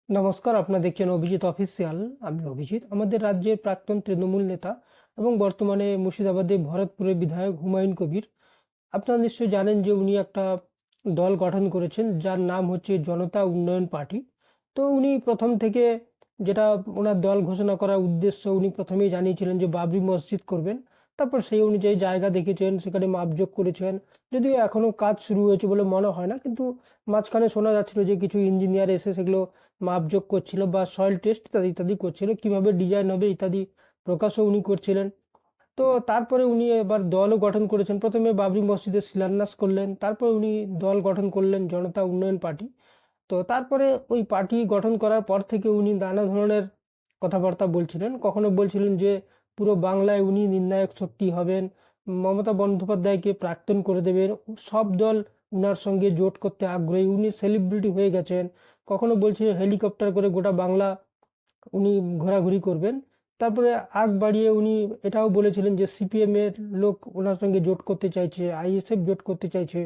নমস্কার, আপনারা দেখছেন অভিজিৎ অফিসিয়াল। আমি অভিজিৎ। আমাদের রাজ্যের প্রাক্তন তৃণমূল নেতা এবং বর্তমানে মুর্শিদাবাদের ভরতপুরের বিধায়ক হুমায়ুন কবির, আপনারা নিশ্চয়ই জানেন যে উনি একটা দল গঠন করেছেন যার নাম হচ্ছে জনতা উন্নয়ন পার্টি। তো উনি প্রথম থেকে যেটা ওনার দল ঘোষণা করার উদ্দেশ্য, উনি প্রথমেই জানিয়েছিলেন যে বাবরি মসজিদ করবেন। তারপর সেই অনুযায়ী জায়গা দেখেছেন, সেখানে মাপজোক করেছেন। যদিও এখনো কাজ শুরু হয়েছে বলে মনে হয় না, কিন্তু মাঝখানে শোনা যাচ্ছিল যে কিছু ইঞ্জিনিয়ার এসে সেগুলো মাপজোক করছিল বা সয়েল টেস্ট ইত্যাদি ইত্যাদি করছিল, কিভাবে ডিজাইন হবে ইত্যাদি প্রকাশও উনি করছিলেন। তো তারপরে উনি এবার দলও গঠন করেছেন। প্রথমে বাবরি মসজিদের শিলান্যাস করলেন, তারপর উনি দল গঠন করলেন জনতা উন্নয়ন পার্টি। তো তারপরে ওই পার্টি গঠন করার পর থেকে উনি নানা ধরনের কথাবার্তা বলছিলেন। কখনো বলছিলেন যে পুরো বাংলায় উনি নির্ণায়ক শক্তি হবেন, মমতা বন্দ্যোপাধ্যায়কে প্রাক্তন করে দেবেন, সব দল উনার সঙ্গে জোট করতে আগ্রহী, উনি সেলিব্রিটি হয়ে গেছেন। কখনো বলছিলেন হেলিকপ্টার করে গোটা বাংলা উনি ঘোরাঘুরি করবেন। তারপরে আগ বাড়িয়ে উনি এটাও বলেছিলেন যে সিপিএম এর লোক ওনার সঙ্গে জোট করতে চাইছে, আইএসএফ জোট করতে চাইছে,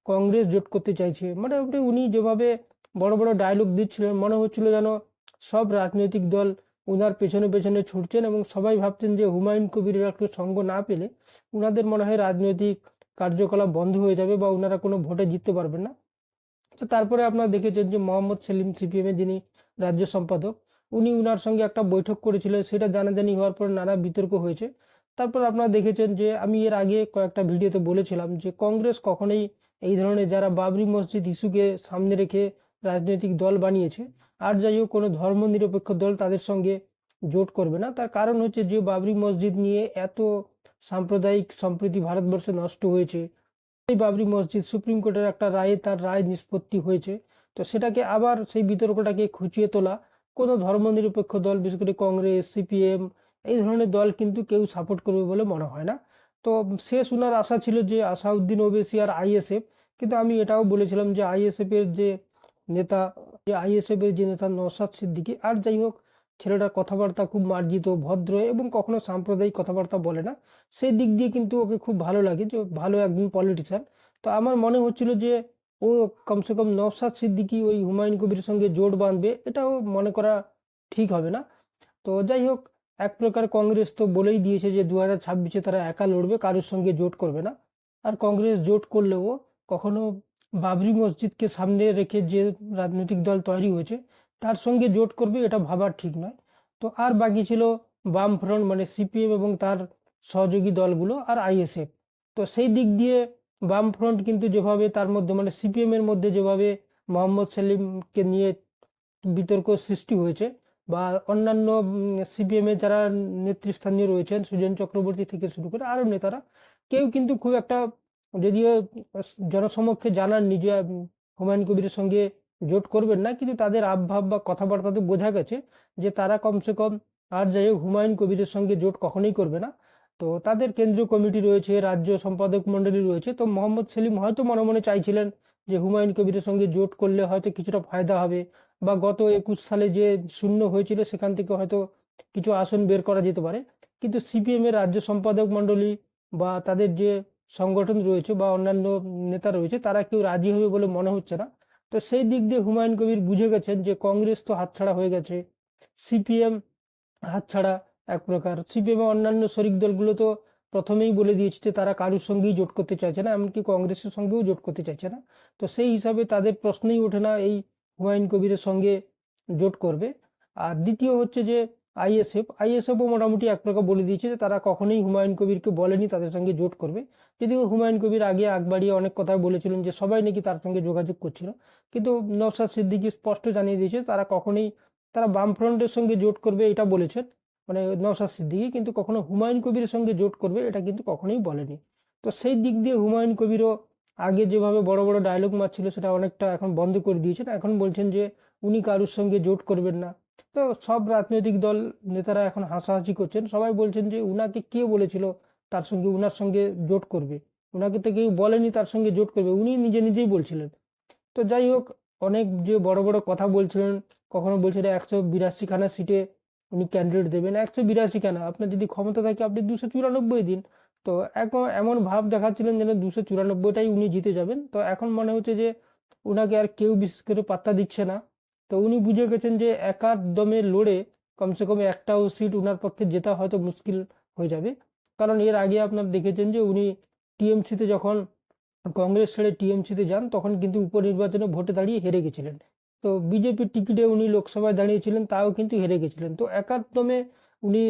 কংগ্রেস জোট করতে চাইছে। মোটামুটি উনি যেভাবে বড় বড় ডায়লগ দিচ্ছিলেন, মনে হচ্ছিল যেন সব রাজনৈতিক দল ওনার পেছনে পেছনে ছুটছেন এবং সবাই ভাবছেন যে হুমায়ুন কবিরের একটু সঙ্গ না পেলে ওনাদের মনে হয় রাজনৈতিক কার্যকলাপ বন্ধ হয়ে যাবে বা ওনারা কোনো ভোটে জিততে পারবেন না। তো তারপরে আপনারা দেখেছেন যে মোহাম্মদ সেলিম, সিপিএমের যিনি রাজ্য সম্পাদক, উনি উনার সঙ্গে একটা বৈঠক করেছিলেন। সেটা জানাজানি হওয়ার পর নানা বিতর্ক হয়েছে। তারপর আপনারা দেখেছেন যে আমি এর আগে কয়েকটা ভিডিওতে বলেছিলাম যে কংগ্রেস কখনোই এই ধরনের যারা বাবরি মসজিদ ইস্যুকে সামনে রেখে রাজনৈতিক দল বানিয়েছে, আর যাই হোক কোনো ধর্মনিরপেক্ষ দল তাদের সঙ্গে জোট করবে না। তার কারণ হচ্ছে যে বাবরি মসজিদ নিয়ে এত সাম্প্রদায়িক সম্প্রীতি ভারতবর্ষে নষ্ট হয়েছে। এই বাবরি মসজিদ সুপ্রিম কোর্টের একটা রায়ে তার রায় নিষ্পত্তি হয়েছে। তো সেটাকে আবার সেই বিতর্কটাকে খুঁচিয়ে তোলা কোনো ধর্মনিরপেক্ষ দল, বিশেষ করে কংগ্রেস, সিপিএম, এই ধরনের দল কিন্তু কেউ সাপোর্ট করবে বলে মনে হয় না। তো শেষ ওনার আশা ছিল যে আসাউদ্দিন ওবেসি আর আইএসএফ, কিন্তু আমি এটাও বলেছিলাম যে নেতা আইএসএফ এর যে নেতা নওশাদ সিদ্দিকী, আর যাই হোক ছেলেটার কথাবার্তা খুব মার্জিত, ভদ্র এবং কখনো সাম্প্রদায়িক কথাবার্তা বলে না। সেই দিক দিয়ে কিন্তু ওকে খুব ভালো লাগে, যে ভালো একজন পলিটিশিয়ান। তো আমার মনে হচ্ছিল যে ও কমসে কম নওশাদ সিদ্দিকী ওই হুমায়ুন কবিরের সঙ্গে জোট বাঁধবে, এটাও মনে করা ঠিক হবে না। তো যাই হোক, এক প্রকার কংগ্রেস তো বলেই দিয়েছে যে 2026-এ তারা একা লড়বে, কারোর সঙ্গে জোট করবে না। আর কংগ্রেস জোট করলেও কখনো বাবরি মসজিদকে সামনে রেখে যে রাজনৈতিক দল তৈরি হয়েছে তার সঙ্গে জোট করবে, এটা ভাবার ঠিক নয়। তো আর বাকি ছিল বাম ফ্রন্ট, মানে সিপিএম এবং তার সহযোগী দলগুলো, আর আইএসএফ। তো সেই দিক দিয়ে বাম ফ্রন্ট কিন্তু যেভাবে তার মধ্যে, মানে সিপিএম এর মধ্যে যেভাবে মোহাম্মদ সেলিমকে নিয়ে বিতর্ক সৃষ্টি হয়েছে, বা অন্যান্য সিপিএম এর যারা নেতৃস্থানীয় রয়েছেন, সুজন চক্রবর্তী থেকে শুরু করে আরো নেতারা, কেউ কিন্তু খুব একটা, যদিও জনসমক্ষে জানাননি যে হুমায়ুন কবিরের সঙ্গে জোট করবেন না, কিন্তু তাদের আবভাব বা কথাবার্তাতে বোঝা গেছে যে তারা কমসে কম, আর যাই হোক, হুমায়ুন কবিরের সঙ্গে জোট কখনোই করবে না। তো তাদের কেন্দ্রীয় কমিটি রয়েছে, রাজ্য সম্পাদক মণ্ডলী রয়েছে। তো মোহাম্মদ সেলিম হয়তো মনে মনে চাইছিলেন যে হুমায়ুন কবিরের সঙ্গে জোট করলে হয়তো কিছুটা ফায়দা হবে, বা গত 21 সালে যে শূন্য হয়েছিল সেখান থেকে হয়তো কিছু আসন বের করা যেতে পারে। কিন্তু সিপিএম এর রাজ্য সম্পাদক মণ্ডলী বা তাদের যে সংগঠন রয়েছে বা অন্যান্য নেতা রয়েছে, তারা কেউ রাজি হবে বলে মনে হচ্ছে না। তো সেই দিক দিয়ে হুমায়ুন কবির বুঝে গেছেন যে কংগ্রেস তো হাতছাড়া হয়ে গেছে, সিপিএম হাতছাড়া। এক প্রকার সিপিএম এর অন্যান্য শরিক দলগুলো তো প্রথমেই বলে দিয়েছে যে তারা কারোর সঙ্গেই জোট করতে চাইছে না, এমনকি কংগ্রেসের সঙ্গেও জোট করতে চাইছে না। তো সেই হিসাবে তাদের প্রশ্নই ওঠে না এই হুমায়ুন কবিরের সঙ্গে জোট করবে। আর দ্বিতীয় হচ্ছে যে আইএসএফও মোটামুটি এক প্রকার বলে দিয়েছে যে তারা কখনোই হুমায়ুন কবিরকে বলেনি তাদের সঙ্গে জোট করবে। যদিও হুমায়ুন কবির আগে আগ বাড়িয়ে অনেক কথা বলেছিলেন যে সবাই নাকি তার সঙ্গে যোগাযোগ করছিল, কিন্তু নওশাদ সিদ্দিকী স্পষ্ট জানিয়ে দিয়েছে তারা কখনোই, তারা বামফ্রন্টের সঙ্গে জোট করবে এটা বলেছেন, মানে নওশাদ সিদ্দিকী, কিন্তু কখনো হুমায়ুন কবিরের সঙ্গে জোট করবে এটা কিন্তু কখনোই বলেনি। তো সেই দিক দিয়ে হুমায়ুন কবিরও আগে যেভাবে বড় বড় ডায়লগ মারছিল সেটা অনেকটা এখন বন্ধ করে দিয়েছেন। এখন বলছেন যে উনি কারোর সঙ্গে জোট করবেন না। তো সব রাজনৈতিক দল নেতারা এখন হাসাহাসি করছেন, সবাই বলছেন যে উনাকে কে বলেছিল তার সঙ্গে, উনার সঙ্গে জোট করবে? উনাকে তো কেউ বলেনি তার সঙ্গে জোট করবে, উনি নিজে নিজেই বলছিলেন। তো যাই হোক, অনেক যে বড় বড় কথা বলছিলেন, কখনো বলছিলেন 182খানা সিটে উনি ক্যান্ডিডেট দেবেন। 182খানা, আপনার যদি ক্ষমতা থাকে আপনি 294 দিন। তো এখন এমন ভাব দেখাচ্ছিলেন যেন 294টাই উনি জিতে যাবেন। তো এখন মনে হচ্ছে যে উনাকে আর কেউ বিশেষ করে পাত্তা দিচ্ছে না। তো উনি বুঝে গেছেন যে একার দমে লড়ে কমসে কম একটাও সিট উনার পক্ষে জেতা হয়তো মুশকিল হয়ে যাবে। কারণ এর আগে আপনার দেখেছেন যে উনি টিএমসিতে যখন কংগ্রেস ছেড়ে টিএমসিতে যান তখন কিন্তু উপনির্বাচনে ভোটে দাঁড়িয়ে হেরে গেছিলেন। তো বিজেপির টিকিটে উনি লোকসভায় দাঁড়িয়েছিলেন, তাও কিন্তু হেরে গেছিলেন। তো একার দমে উনি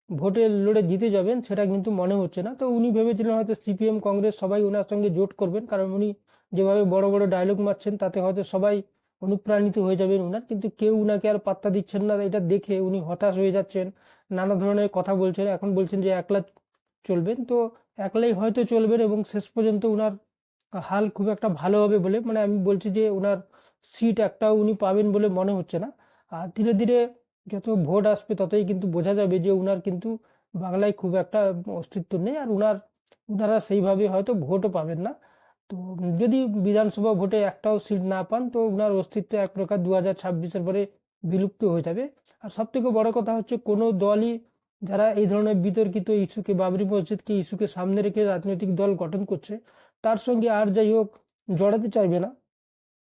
ভোটে লড়ে জিতে যাবেন সেটা কিন্তু মনে হচ্ছে না। তো উনি ভেবেছিলেন হয়তো সিপিএম কংগ্রেস সবাই ওনার সঙ্গে জোট করবেন, কারণ উনি যেভাবে বড় বড় ডায়লগ মারছেন তাতে হয়তো সবাই অনুপ্রাণিত হয়ে যাবেন উনার। কিন্তু কেউ উনাকে আর পাত্তা দিচ্ছেন না, এটা দেখে উনি হতাশ হয়ে যাচ্ছেন, নানা ধরনের কথা বলছেন। এখন বলছেন যে একলা চলবেন, তো একলাই হয়তো চলবেন এবং শেষ পর্যন্ত উনার হাল খুব একটা ভালো হবে বলে, মানে আমি বলছি যে ওনার সিট একটাও উনি পাবেন বলে মনে হচ্ছে না। আর ধীরে ধীরে যত ভোট আসবে ততই কিন্তু বোঝা যাবে যে উনার কিন্তু বাংলায় খুব একটা অস্তিত্ব নেই, আর উনারা সেইভাবে হয়তো ভোটও পাবেন না। তো যদি বিধানসভা ভোটে একটাও সিট না পান তো উনার অস্তিত্ব এক প্রকার 2026-এর পরে বিলুপ্ত হয়ে যাবে। আর সব থেকে বড় কথা হচ্ছে কোনো দলই, যারা এই ধরনের বিতর্কিত ইস্যুকে, বাবরি মসজিদকে ইস্যুকে সামনে রেখে রাজনৈতিক দল গঠন করছে, তার সঙ্গে আর যাই হোক জড়াতে চাইবে না,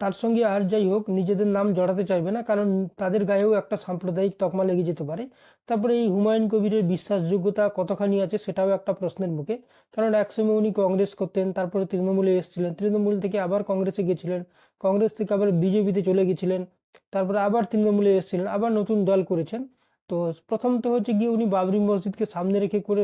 তার সঙ্গে আর যাই হোক নিজেদের নাম জড়াতে চাইবে না, কারণ তাদের গায়েও একটা সাম্প্রদায়িক তকমা লেগে যেতে পারে। তারপরে এই হুমায়ুন কবিরের বিশ্বাসযোগ্যতা কতখানি আছে সেটাও একটা প্রশ্নের মুখে। কারণ একসময় উনি কংগ্রেস করতেন, তারপরে তৃণমূলে এসেছিলেন, তৃণমূল থেকে আবার কংগ্রেসে গেছিলেন, কংগ্রেস থেকে আবার বিজেপিতে চলে গেছিলেন, তারপরে আবার তৃণমূলে এসেছিলেন, আবার নতুন দল করেছেন। তো প্রথম তো হচ্ছে গিয়ে উনি বাবরি মসজিদকে সামনে রেখে করে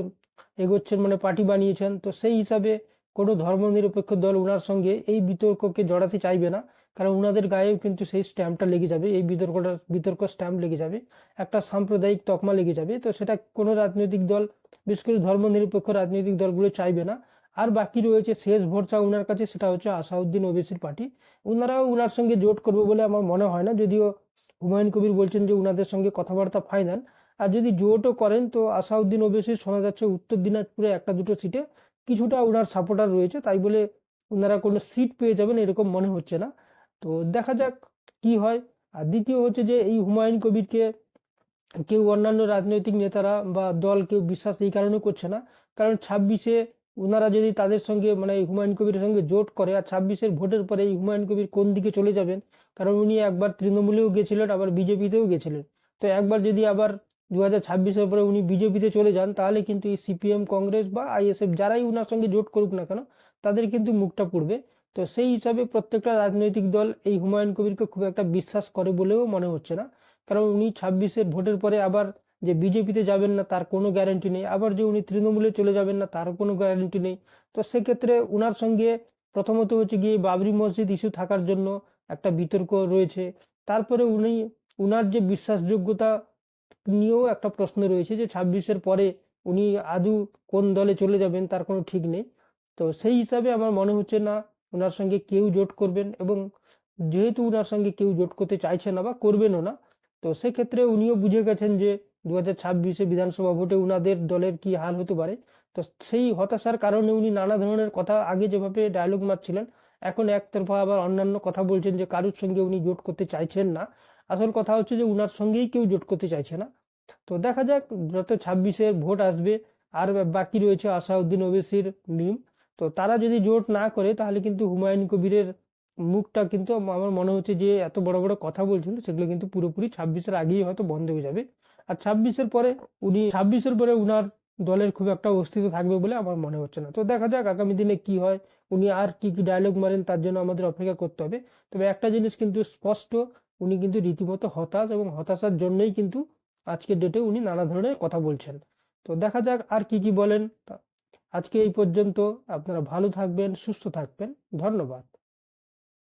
এগোচ্ছেন, মানে পার্টি বানিয়েছেন। তো সেই হিসাবে কোনো ধর্মনিরপেক্ষ দল ওনার সঙ্গে এই বিতর্ককে জড়াতে চাইবে না, কারণ ওনাদের গায়েও কিন্তু সেই স্ট্যাম্পটা লেগে যাবে, এই বিতর্ক স্ট্যাম্প লেগে যাবে, একটা সাম্প্রদায়িক তকমা লেগে যাবে। তো সেটা কোনো রাজনৈতিক দল, বিশেষ করে ধর্মনিরপেক্ষ রাজনৈতিক দলগুলো চাইবে না। আর বাকি রয়েছে শেষ ভরসা ওনার কাছে, সেটা হচ্ছে আসাউদ্দিন ওবেসির পার্টি। ওনারাও ওনার সঙ্গে জোট করবে বলে আমার মনে হয় না, যদিও হুমায়ুন কবির বলছেন যে ওনাদের সঙ্গে কথাবার্তা ফাইনাল। আর যদি জোটও করেন তো আসাউদ্দিন ওবেসি শোনা যাচ্ছে উত্তর দিনাজপুরে একটা দুটো সিটে কিছুটা ওনার সাপোর্টার রয়েছে, তাই বলে ওনারা কোনো সিট পেয়ে যাবেন এরকম মনে হচ্ছে না। তো দেখা যাক কি হয়। আর দ্বিতীয় হচ্ছে যে এই হুমায়ুন কবিরকে কেউ অন্যান্য রাজনৈতিক নেতারা বা দল কেউ বিশ্বাস এই কারণে করছে না, কারণ 26-এ ওনারা যদি তাদের সঙ্গে, মানে এই হুমায়ুন কবিরের সঙ্গে জোট করে, আর 26-এর ভোটের পরে এই হুমায়ুন কবির কোন দিকে চলে যাবেন, কারণ উনি একবার তৃণমূলেও গেছিলেন আবার বিজেপিতেও গেছিলেন। তো একবার যদি আবার 2026-এর পরে উনি বিজেপিতে চলে যান, তাহলে কিন্তু এই সিপিএম কংগ্রেস বা আইএসএফ যারাই ওনার সঙ্গে জোট করুক না কেন তাদের কিন্তু মুখটা পড়বে। তো সেই হিসাবে প্রত্যেকটা রাজনৈতিক দল এই হুমায়ুন কবিরকে খুব একটা বিশ্বাস করে বলেও মনে হচ্ছে না, কারণ উনি 26-এর ভোটের পরে আবার যে বিজেপিতে যাবেন না তার কোনো গ্যারান্টি নেই, আবার যে উনি তৃণমূলে চলে যাবেন না তারও কোনো গ্যারান্টি নেই। তো সেক্ষেত্রে উনার সঙ্গে প্রথমত হচ্ছে গিয়ে বাবরি মসজিদ ইস্যু থাকার জন্য একটা বিতর্ক রয়েছে, তারপরে উনার যে বিশ্বাসযোগ্যতা নিয়েও একটা প্রশ্ন রয়েছে, যে 26-এর পরে উনি আদৌ কোন দলে চলে যাবেন তার কোনো ঠিক নেই। তো সেই হিসাবে আমার মনে হচ্ছে না ওনার সঙ্গে কেউ জোট করবেন, এবং যেহেতু ওনার সঙ্গে কেউ জোট করতে চাইছে না বা করবেনও না, তো সেক্ষেত্রে উনিও বুঝে গেছেন যে 2026-এ বিধানসভা ভোটে উনাদের দলের কি হাল হতে পারে। তো সেই হতাশার কারণে উনি নানা ধরনের কথা, আগে যেভাবে ডায়লগ মারছিলেন এখন একতরফা আবার অন্যান্য কথা বলছেন, যে কারোর সঙ্গে উনি জোট করতে চাইছেন না। আসল কথা হচ্ছে যে উনার সঙ্গেই কেউ জোট করতে চাইছে না। তো দেখা যাক যত 26-এর ভোট আসবে। আর বাকি রয়েছে আসাউদ্দিন ওবেসির মিম। তো তারা যদি জোট না করে তাহলে কিন্তু হুমায়ুন কবিরের মুখটা কিন্তু আমার মনে হচ্ছে যে এত বড় বড় কথা বলছিল সেগুলো কিন্তু পুরোপুরি 26-এর আগেই হয়তো বন্ধ হয়ে যাবে। আর 26-এর পরে উনার দলের খুব একটা অস্তিত্ব থাকবে বলে আমার মনে হচ্ছে না। তো দেখা যাক আগামী দিনে কি হয়, উনি আর কি কি ডায়লগ মারেন তার জন্য আমাদের অপেক্ষা করতে হবে। তবে একটা জিনিস কিন্তু স্পষ্ট, উনি কিন্তু রীতিমতো হতাশ, এবং হতাশার জন্যই কিন্তু আজকের ডেটে উনি নানা ধরনের কথা বলছেন। তো দেখা যাক আর কি কি বলেন। আজকে এই পর্যন্ত। আপনারা ভালো থাকবেন, সুস্থ থাকবেন। ধন্যবাদ।